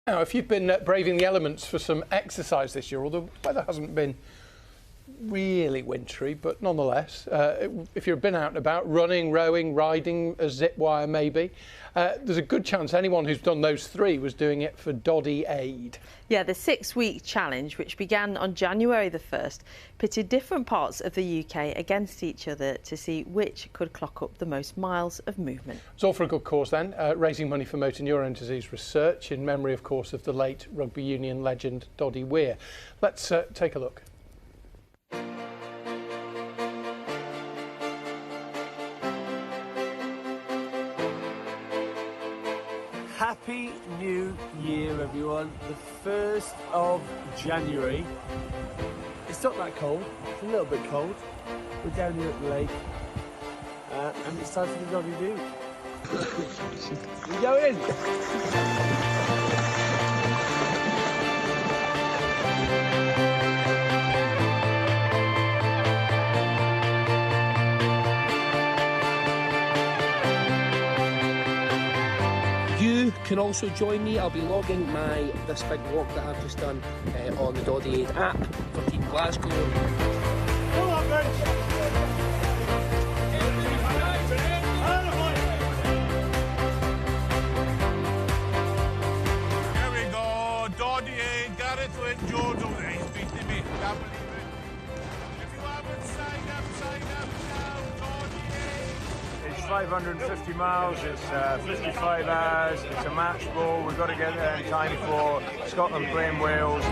Now, if you've been braving the elements for some exercise this year, although the weather hasn't been really wintry, but nonetheless, if you've been out and about, running, rowing, riding, a zip wire maybe, there's a good chance anyone who's done those three was doing it for Doddie Aid. Yeah, the 6-week challenge, which began on January the 1st, pitted different parts of the UK against each other to see which could clock up the most miles of movement. It's all for a good cause then, raising money for motor neurone disease research in memory, of course, of the late rugby union legend Doddie Weir. Let's take a look. Happy New Year, everyone. The 1st of January. It's not that cold. It's a little bit cold. We're down here at the lake. And it's time for the Doddie do. We go in. You can also join me. I'll be logging this big walk that I've just done on the Doddie Aid app for Team Glasgow. Come on, Here we go, Doddie Aid, Gareth Wynne Jones over there. He's beating me. Can't believe it. If you haven't signed up now, Doddie Aid. It's 550 miles, it's 55 hours, it's a match ball. We've got to get there in time for Scotland playing Wales.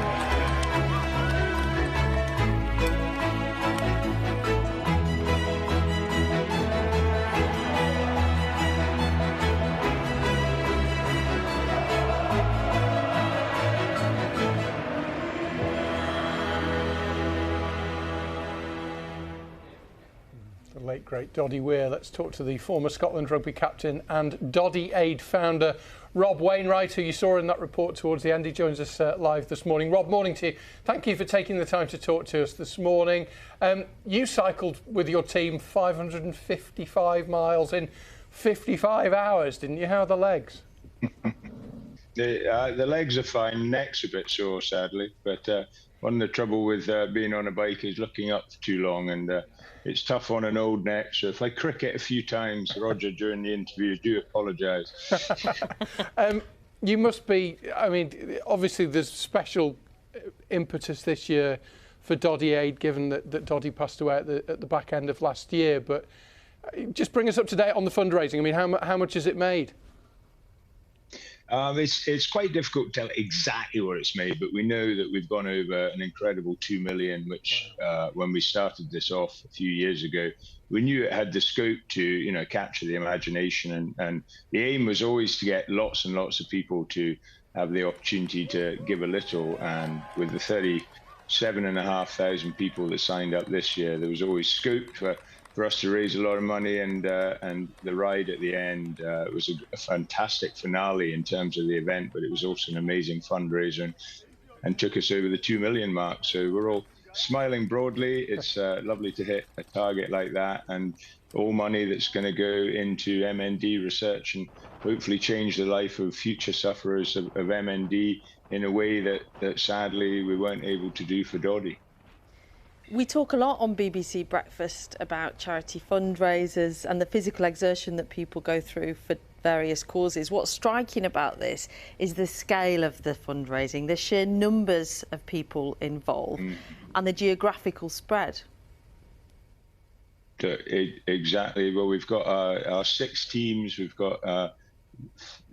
The late, great Doddie Weir. Let's talk to the former Scotland rugby captain and Doddie Aid founder, Rob Wainwright, who you saw in that report towards the end. He joins us live this morning. Rob, morning to you. Thank you for taking the time to talk to us this morning. You cycled with your team 555 miles in 55 hours, didn't you? How are the legs? The legs are fine. Neck's a bit sore, sadly. But one of the trouble with being on a bike is looking up for too long, and it's tough on an old neck. So if I cricket a few times, Roger, during the interview, do apologise. You must be, I mean, obviously there's special impetus this year for Doddie Aid, given that Doddie passed away at the back end of last year. But just bring us up to date on the fundraising. I mean, how much has it made? It's quite difficult to tell exactly what it's made, but we know that we've gone over an incredible 2 million, which when we started this off a few years ago, we knew it had the scope to, capture the imagination. And the aim was always to get lots and lots of people to have the opportunity to give a little. And with the 37,500 people that signed up this year, there was always scope for us to raise a lot of money, and the ride at the end was a fantastic finale in terms of the event, but it was also an amazing fundraiser and took us over the 2 million mark. So we're all smiling broadly. It's lovely to hit a target like that, and all money that's going to go into MND research and hopefully change the life of future sufferers of MND in a way that sadly we weren't able to do for Doddie. We talk a lot on BBC Breakfast about charity fundraisers and the physical exertion that people go through for various causes. What's striking about this is the scale of the fundraising, the sheer numbers of people involved, and the geographical spread. Exactly. Well, we've got our 6 teams. We've got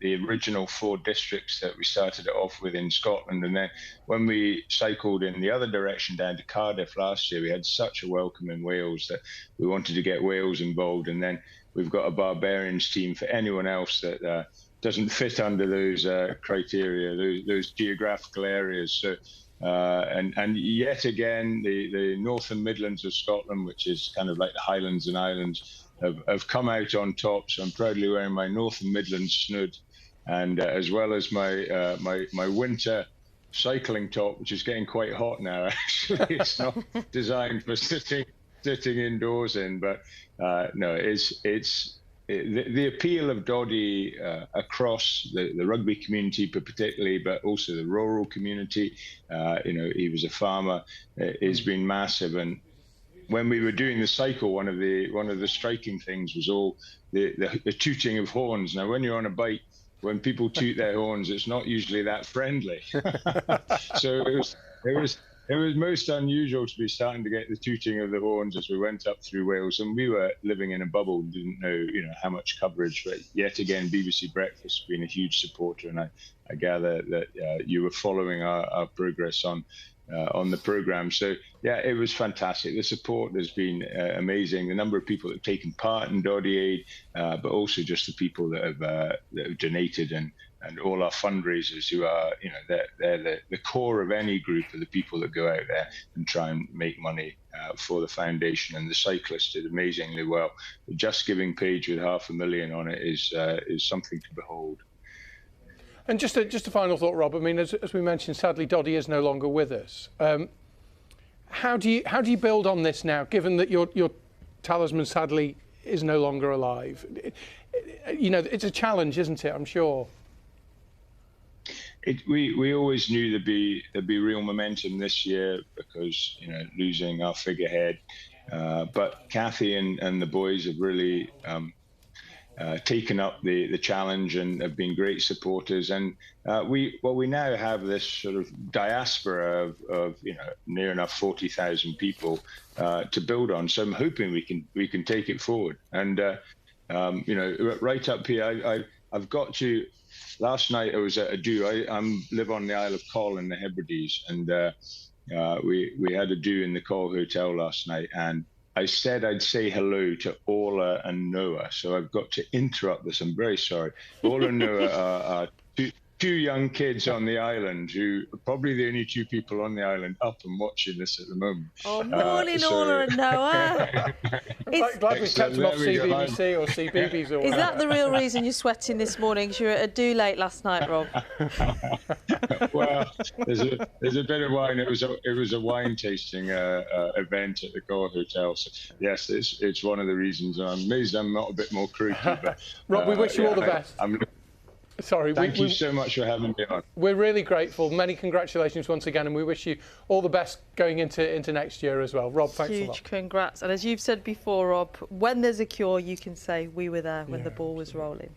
the original 4 districts that we started it off with in Scotland, and then when we cycled in the other direction down to Cardiff last year, we had such a welcome in Wales that we wanted to get Wales involved. And then we've got a Barbarians team for anyone else that doesn't fit under those criteria, those geographical areas. So and yet again, the North and Midlands of Scotland, which is kind of like the Highlands and Islands, have come out on top. So I'm proudly wearing my North and Midlands snood, and as well as my my winter cycling top, which is getting quite hot now. Actually, it's not designed for sitting indoors in, but no, it's the appeal of Doddie across the rugby community, but particularly, but also the rural community. He was a farmer. Has been massive. And when we were doing the cycle, one of the striking things was all the tooting of horns. Now, when you're on a bike, when people toot their horns, it's not usually that friendly. So it was most unusual to be starting to get the tooting of the horns as we went up through Wales, and we were living in a bubble, didn't know, how much coverage. But yet again, BBC Breakfast has been a huge supporter, and I gather that you were following our progress on the programme. So yeah, it was fantastic. The support has been amazing. The number of people that have taken part in Doddie Aid, but also just the people that have donated, and all our fundraisers who are, they're the core of any group, of the people that go out there and try and make money for the foundation. And the cyclists did amazingly well. The Just Giving page with 500,000 on it is something to behold. And just a final thought, Rob. I mean, as we mentioned, sadly, Doddie is no longer with us. How do you build on this now, given that your talisman sadly is no longer alive? It's a challenge, isn't it? I'm sure. We always knew there'd be real momentum this year because losing our figurehead, but Kathy and the boys have really taken up the challenge and have been great supporters. And we now have this sort of diaspora of near enough 40,000 people to build on. So I'm hoping we can take it forward. And right up here, I've got to. Last night I was at a do. I live on the Isle of Coll in the Hebrides, and we had a do in the Coll Hotel last night, and I said I'd say hello to Orla and Noah, so I've got to interrupt this. I'm very sorry. Orla and Noah are two young kids on the island who are probably the only two people on the island up and watching this at the moment. Oh, morning, Orla and Noah. Glad we kept them off CBBC or CBeebies. Is that the real reason you're sweating this morning? 'Cause you were at a do late last night, Rob. Well, there's a bit of wine. It was a wine tasting event at the Coll Hotel. So yes, it's one of the reasons. I'm amazed I'm not a bit more croaky. But Rob, we wish you all the best. Thank you so much for having me on. We're really grateful. Many congratulations once again, and we wish you all the best going into next year as well. Rob, thanks a lot. Huge congrats. And as you've said before, Rob, when there's a cure, you can say we were there when the ball was rolling.